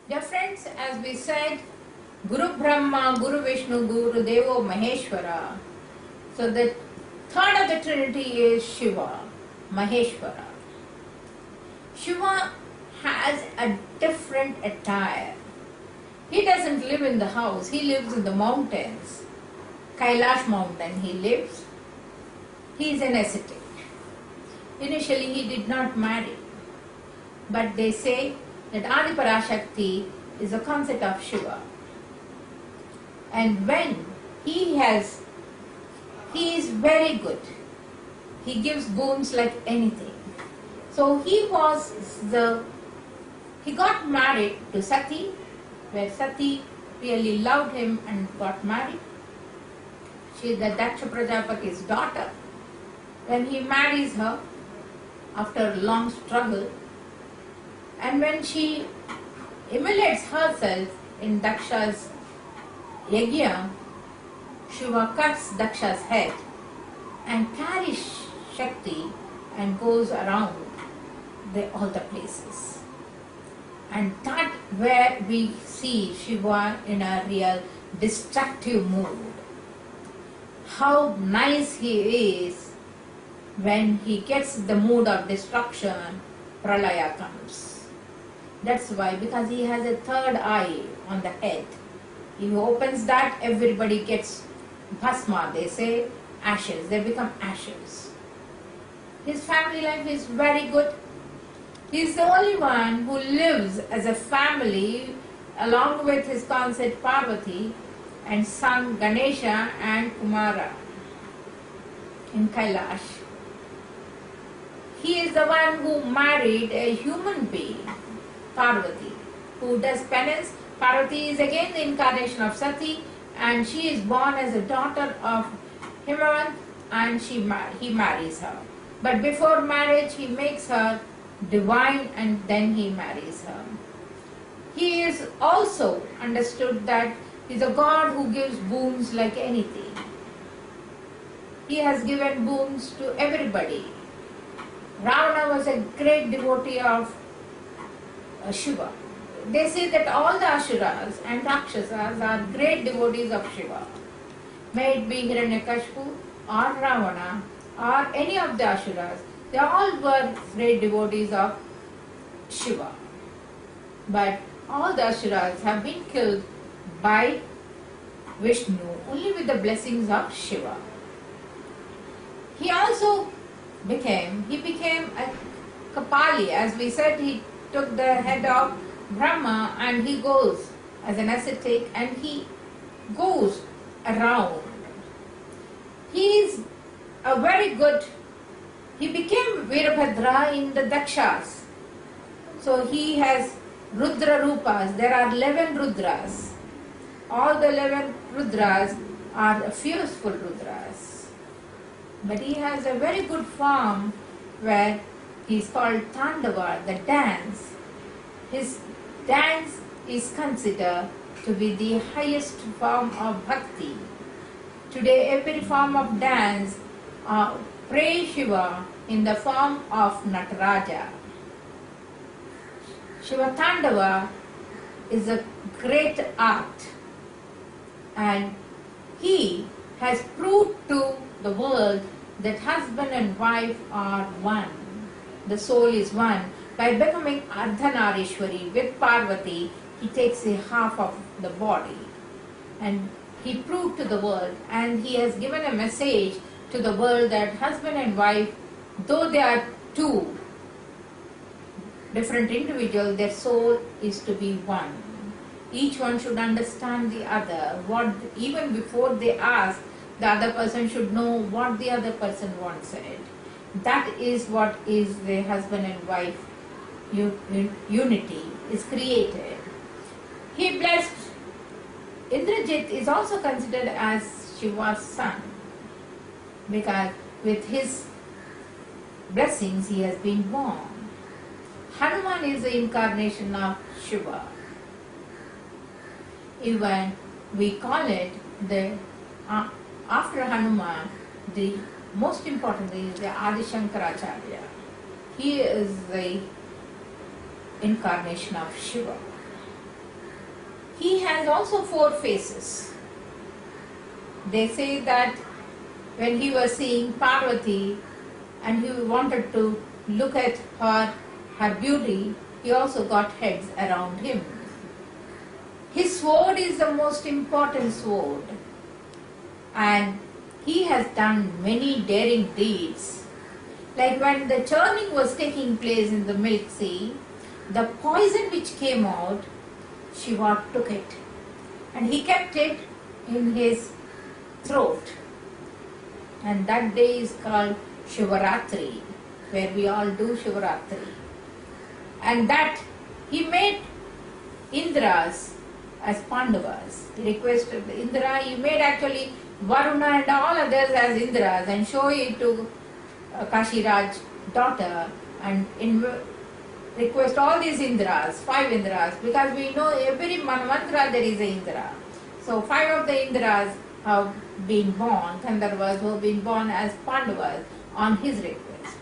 Dear friends, as we said, Guru Brahma, Guru Vishnu, Guru Devo Maheshwara. So the third of the Trinity is Shiva, Maheshwara. Shiva has a different attire. He doesn't live in the house, he lives in the mountains. Kailash mountain he lives. He is an ascetic. Initially he did not marry. But they say that Adi Parashakti is a concept of Shiva. And when he is very good. He gives boons like anything. So he got married to Sati, where Sati really loved him and got married. She is the Daksha Prajapati's daughter. When he marries her, after a long struggle, and when she immolates herself in Daksha's yajna, Shiva cuts Daksha's head and carries Shakti and goes around all the places. And that where we see Shiva in a real destructive mood. How nice he is when he gets the mood of destruction, pralaya comes. That's why, because he has a third eye on the head. He opens that, everybody gets bhasma, they say, ashes, they become ashes. His family life is very good. He is the only one who lives as a family along with his consort Parvati and son Ganesha and Kumara in Kailash. He is the one who married a human being, Parvati, who does penance. Parvati is again the incarnation of Sati, and she is born as a daughter of Himavant, and he marries her. But before marriage, he makes her divine and then he marries her. He is also understood that he is a god who gives boons like anything. He has given boons to everybody. Ravana was a great devotee of Shiva. They say that all the Asuras and Rakshasas are great devotees of Shiva. May it be Hiranyakashipu or Ravana or any of the Asuras, they all were great devotees of Shiva. But all the Asuras have been killed by Vishnu only with the blessings of Shiva. He also became a Kapali. As we said, he took the head of Brahma and he goes as an ascetic and he goes around. He became Virabhadra in the Dakshas. So he has Rudra Rupas. There are 11 Rudras. All the 11 Rudras are fearful Rudras. But he has a very good form where he is called Tandava, the dance. His dance is considered to be the highest form of bhakti. Today every form of dance praise Shiva in the form of Nataraja. Shiva Tandava is a great art and he has proved to the world that husband and wife are one. The soul is one. By becoming Ardhanarishwari with Parvati, he takes a half of the body. And he proved to the world and he has given a message to the world that husband and wife, though they are two different individuals, their soul is to be one. Each one should understand the other. Even before they ask, the other person should know what the other person wants said. That is what is the husband and wife unity is created. He blessed Indrajit is also considered as Shiva's son because with his blessings he has been born. Hanuman is the incarnation of Shiva. Even we call it after Hanuman, the most important is the Adi Shankaracharya. He is the incarnation of Shiva. He has also 4 faces. They say that when he was seeing Parvati and he wanted to look at her beauty, he also got heads around him. His sword is the most important sword, and he has done many daring deeds. Like when the churning was taking place in the Milk Sea, the poison which came out, Shiva took it and he kept it in his throat. And that day is called Shivaratri, where we all do Shivaratri. And that he made Indras as Pandavas. He requested Indra, he made actually Varuna and all others as Indras and show it to Kashiraj's daughter and request all these Indras, 5 Indras, because we know every mantra there is an Indra. So 5 of the Indras have been born, Gandharvas who have been born as Pandavas on his request.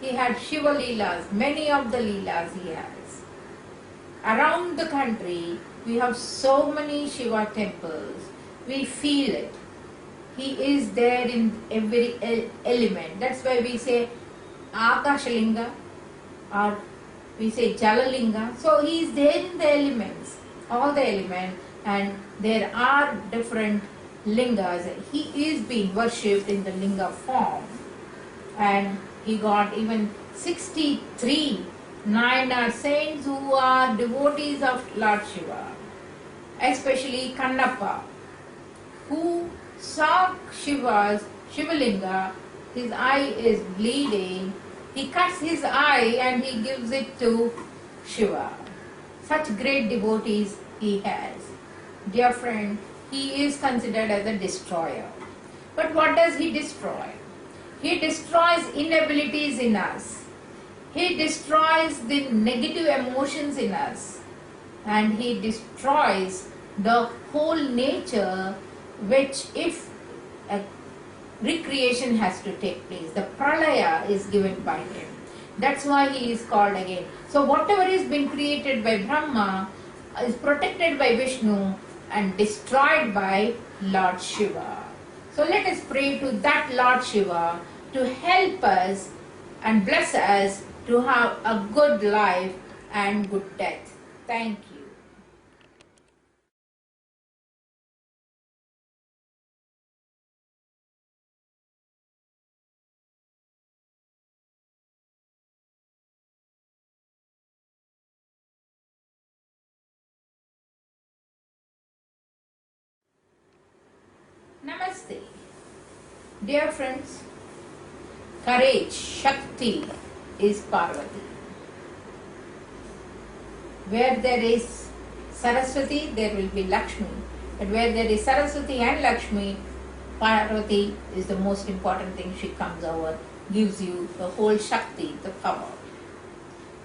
He had Shiva Leelas, many of the Leelas he has. Around the country we have so many Shiva temples, we feel it. He is there in every element. That's why we say Akashalinga or we say Jalalinga. So he is there in the elements, all the elements, and there are different lingas. He is being worshipped in the linga form, and he got even 63 Nayanar saints who are devotees of Lord Shiva, especially Kannappa, who saw Shivalinga, his eye is bleeding, he cuts his eye and he gives it to Shiva. Such great devotees he has. Dear friend, he is considered as a destroyer. But what does he destroy? He destroys inabilities in us. He destroys the negative emotions in us. And he destroys the whole nature, which if a recreation has to take place, the pralaya is given by him. That's why he is called again. So whatever is been created by Brahma is protected by Vishnu and destroyed by Lord Shiva. So let us pray to that Lord Shiva to help us and bless us to have a good life and good death. Thank you. Namaste. Dear friends, courage, Shakti is Parvati. Where there is Saraswati, there will be Lakshmi. But where there is Saraswati and Lakshmi, Parvati is the most important thing. She comes over, gives you the whole Shakti, the power.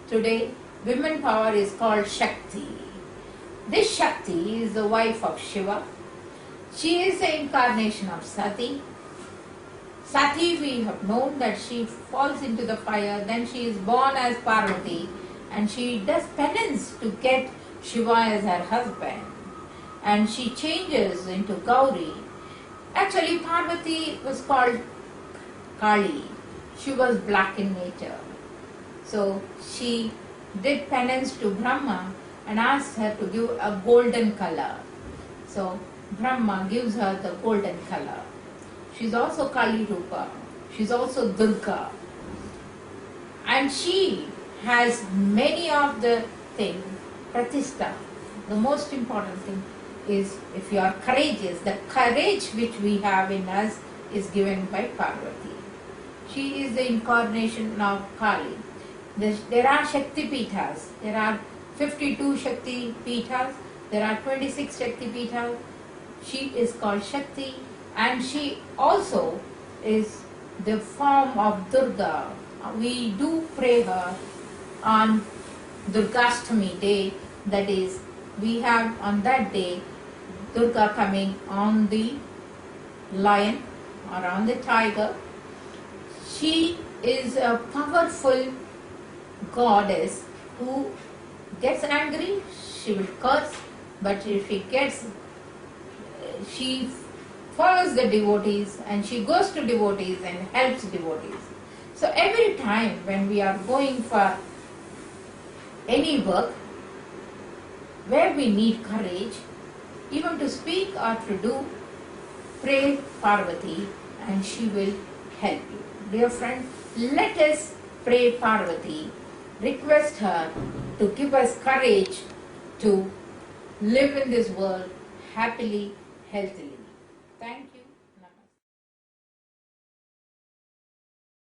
Today, women power is called Shakti. This Shakti is the wife of Shiva. She is the incarnation of Sati. Sati, we have known that she falls into the fire, then she is born as Parvati, and she does penance to get Shiva as her husband, and she changes into Gauri. Actually, Parvati was called Kali. She was black in nature. So she did penance to Brahma and asked her to give a golden color. So Brahma gives her the golden color. She's also Kali Rupa. She's also Durga. And she has many of the things. Pratishta. The most important thing is if you are courageous, the courage which we have in us is given by Parvati. She is the incarnation of Kali. There are Shakti Pithas. There are 52 Shakti Pithas. There are 26 Shakti Pithas. She is called Shakti, and she also is the form of Durga. We do pray her on Durgashtami day, that is, we have on that day Durga coming on the lion or on the tiger. She is a powerful goddess who gets angry, she will curse, But if she follows the devotees and she goes to devotees and helps devotees. So every time when we are going for any work where we need courage, even to speak or to do, pray Parvati and she will help you. Dear friend, let us pray Parvati, request her to give us courage to live in this world happily, healthily. Thank you.